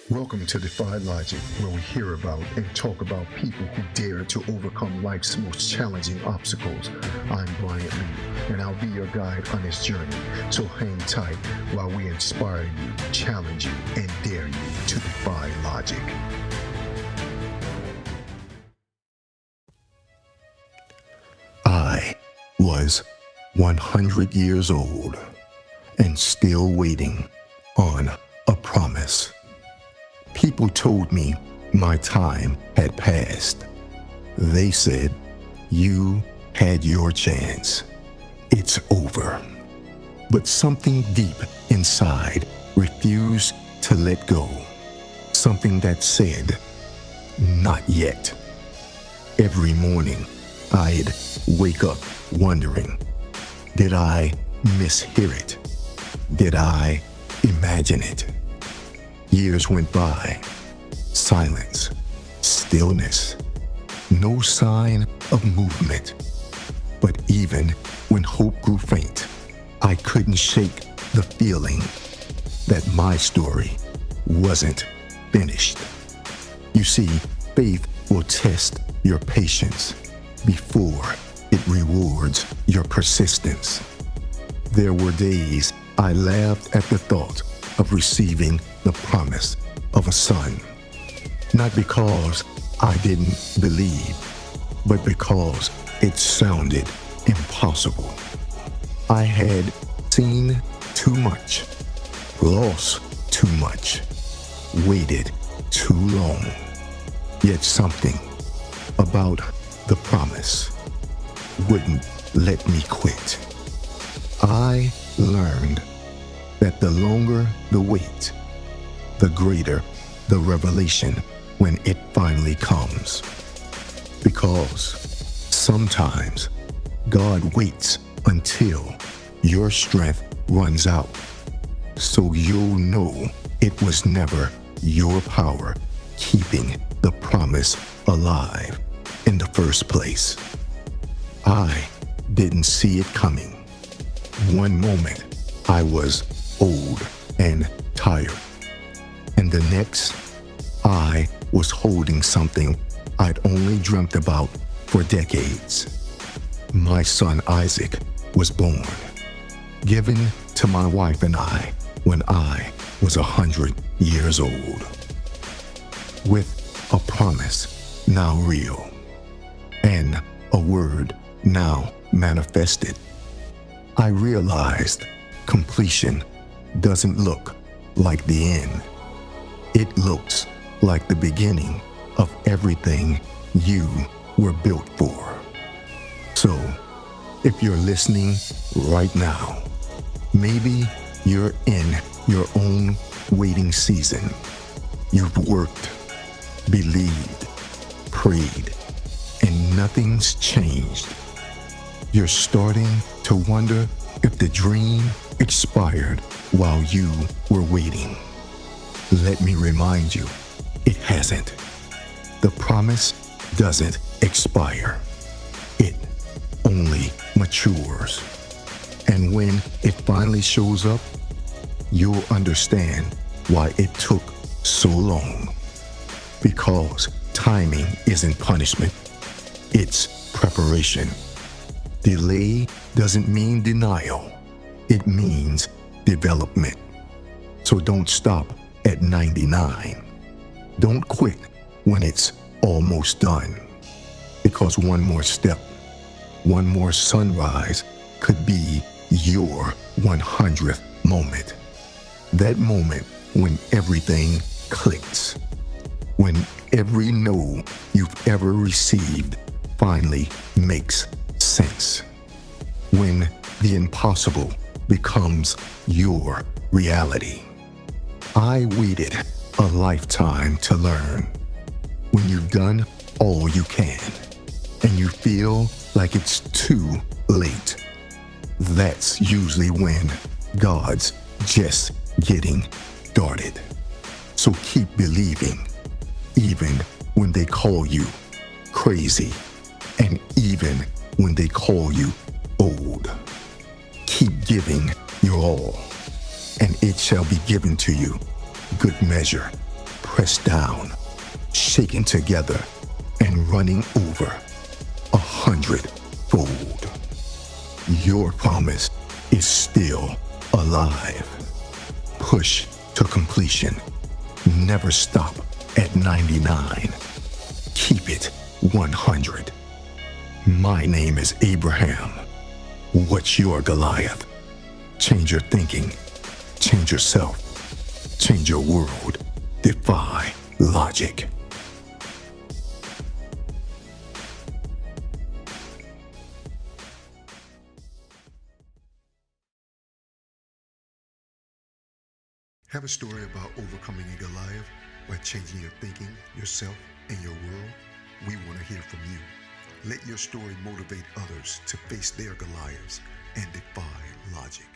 Welcome to Defy Logic, where we hear about and talk about people who dare to overcome life's most challenging obstacles. I'm Bryant Lee, and I'll be your guide on this journey. So hang tight while we inspire you, challenge you, and dare you to defy logic. I was 100 years old and still waiting on a promise. People told me my time had passed. They said, "You had your chance. It's over." But something deep inside refused to let go. Something that said, "Not yet." Every morning, I'd wake up wondering, did I mishear it? Did I imagine it? Years went by. Silence, stillness, no sign of movement. But even when hope grew faint, I couldn't shake the feeling that my story wasn't finished. You see, faith will test your patience before it rewards your persistence. There were days I laughed at the thought of receiving the promise of a son. Not because I didn't believe, but because it sounded impossible. I had seen too much, lost too much, waited too long. Yet something about the promise wouldn't let me quit. I learned that the longer the wait, the greater the revelation when it finally comes. Because sometimes God waits until your strength runs out, so you'll know it was never your power keeping the promise alive in the first place. I didn't see it coming. One moment, I was old and tired. And the next, I was holding something I'd only dreamt about for decades. My son Isaac was born, given to my wife and I when I was 100 years old. With a promise now real, and a word now manifested, I realized completion doesn't look like the end. It looks like the beginning of everything you were built for. So, if you're listening right now, maybe you're in your own waiting season. You've worked, believed, prayed, and nothing's changed. You're starting to wonder if the dream expired while you were waiting. Let me remind you, it hasn't. The promise doesn't expire. It only matures. And when it finally shows up, you'll understand why it took so long. Because timing isn't punishment, it's preparation. Delay doesn't mean denial. It means development. So don't stop at 99. Don't quit when it's almost done. Because one more step, one more sunrise could be your 100th moment. That moment when everything clicks. When every no you've ever received finally makes sense. When the impossible becomes your reality. I waited a lifetime to learn. When you've done all you can and you feel like it's too late, that's usually when God's just getting started. So keep believing, even when they call you crazy, and even when they call you old. Keep giving your all, and it shall be given to you. Good measure, pressed down, shaken together, and running over 100-fold. Your promise is still alive. Push to completion. Never stop at 99. Keep it 100. My name is Abraham. What's your Goliath? Change your thinking. Change yourself. Change your world. Defy logic. Have a story about overcoming a Goliath by changing your thinking, yourself, and your world? We want to hear from you. Let your story motivate others to face their Goliaths and defy logic.